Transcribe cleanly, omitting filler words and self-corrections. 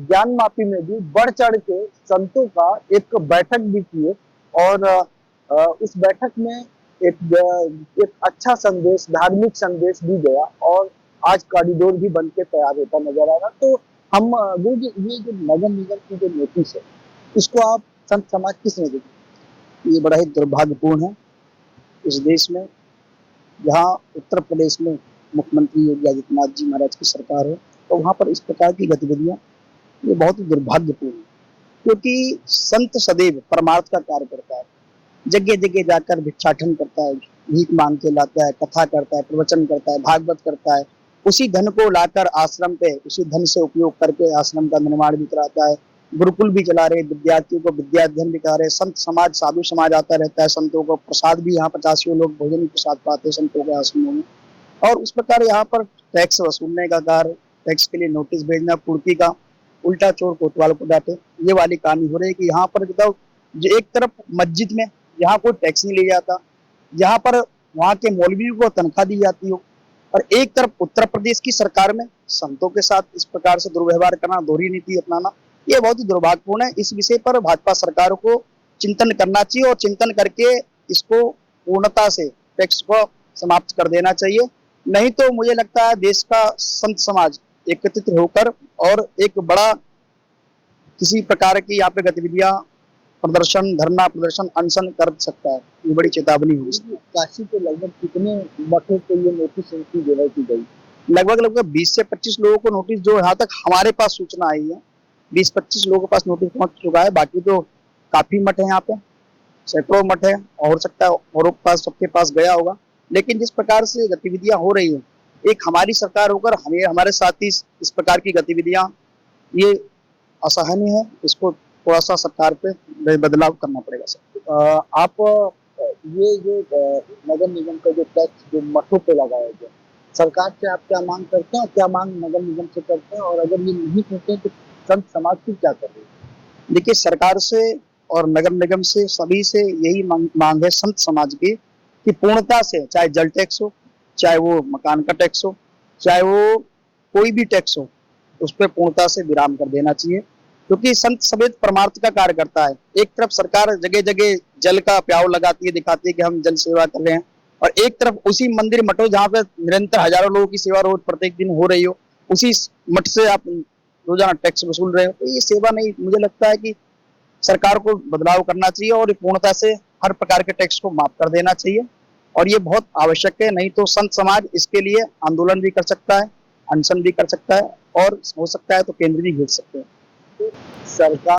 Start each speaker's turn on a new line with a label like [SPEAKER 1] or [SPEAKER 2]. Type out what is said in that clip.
[SPEAKER 1] ज्ञान मापी में भी बढ़ चढ़ के संतों का एक बैठक भी किए और उस बैठक में एक अच्छा संदेश, धार्मिक संदेश भी गया और आज कॉरिडोर भी बन के तैयार होता नजर आ रहा। तो हम ये जो नगर निगम की जो नोटिस है, इसको आप संत समाज किस नजर देखते हैं? ये बड़ा ही दुर्भाग्यपूर्ण है इस देश में, जहाँ उत्तर प्रदेश में मुख्यमंत्री योगी आदित्यनाथ जी महाराज की सरकार है, तो वहाँ पर इस प्रकार की गतिविधियां ये बहुत ही दुर्भाग्यपूर्ण है। क्योंकि संत सदैव परमार्थ का कार्य करता है, जगह जगह जाकर भिक्षाटन करता है, भीख मांग के लाता है, कथा करता है, प्रवचन करता है, भागवत करता है, उसी धन को लाकर आश्रम पे उसी धन से उपयोग करके आश्रम का निर्माण भी कराता है, गुरुकुल भी चला रहे, विद्यार्थियों को विद्याध्ययन भी करा रहे, संत समाज साधु समाज आता रहता है, संतों को प्रसाद भी यहाँ 50 लोग भोजन प्रसाद पाते हैं संतों के आश्रमों में। और उस प्रकार यहाँ पर टैक्स वसूलने का कार्य, टैक्स के लिए नोटिस भेजना, पूर्ति का उल्टा चोर कोतवाल को डांटे, ये वाली कहानी हो रही है कि यहाँ पर जो एक तरफ मस्जिद में यहाँ कोई टैक्स नहीं ले जाता, जहाँ पर वहाँ के मौलवियों को तनख्वाह दी जाती हो, और एक तरफ उत्तर प्रदेश की सरकार में संतों के साथ इस प्रकार से दुर्व्यवहार करना, दोहरी नीति अपनाना, ये बहुत ही दुर्भाग्यपूर्ण है। इस विषय पर भाजपा सरकार को चिंतन करना चाहिए और चिंतन करके इसको पूर्णता से टैक्स को समाप्त कर देना चाहिए। नहीं तो मुझे लगता है देश का संत समाज एकत्रित होकर और एक बड़ा किसी प्रकार की यहाँ पे गतिविधियां, प्रदर्शन, धरना प्रदर्शन, अनशन कर सकता है। ये बड़ी चेतावनी हुई।
[SPEAKER 2] काशी के लगभग कितने मठों को ये नोटिस इनकी देना की गई?
[SPEAKER 1] लगभग 20 से 25 लोगों को नोटिस, जो यहाँ तक हमारे पास सूचना आई है, 20-25 लोगों के पास नोटिस पहुंच चुका है। बाकी तो काफी मठ है यहाँ पे, सैकड़ों मठ है, और हो सकता है औरों के पास, सबके पास गया होगा। लेकिन जिस प्रकार से गतिविधियां हो रही है, एक हमारी सरकार होकर हमें हमारे साथ ही इस प्रकार की गतिविधियां, ये असहनीय है। इसको थोड़ा सा सरकार पे बदलाव करना पड़ेगा सर।
[SPEAKER 2] आप ये जो नगर निगम का जो टैक्स जो मठों पे लगाया गया, सरकार से आप क्या मांग करते हैं और क्या मांग नगर निगम से करते हैं, और अगर ये नहीं करते तो संत समाज फिर क्या कर रही है?
[SPEAKER 1] देखिए, सरकार से और नगर निगम से सभी से यही मांग है संत समाज की कि पूर्णता से, चाहे जल टैक्स हो, चाहे वो मकान का टैक्स हो, चाहे वो कोई भी टैक्स हो, उस पर पूर्णता से विराम कर देना चाहिए। क्योंकि संत सदैव परमार्थ का कार्य करता है। एक तरफ सरकार जगह जगह जल का प्याव लगाती है, दिखाती है कि हम जल सेवा कर रहे हैं, और एक तरफ उसी मंदिर मठों जहाँ पे निरंतर हजारों लोगों की सेवा रोज प्रत्येक दिन हो रही हो, उसी मठ से आप रोजाना टैक्स वसूल रहे हो। तो ये सेवा नहीं, मुझे लगता है कि सरकार को बदलाव करना चाहिए और पूर्णता से हर प्रकार के टैक्स को माफ कर देना चाहिए, और ये बहुत आवश्यक है। नहीं तो संत समाज इसके लिए आंदोलन भी कर सकता है, अनशन भी कर सकता है, और हो सकता है तो केंद्र भी भेज सकते हैं।
[SPEAKER 2] सरकार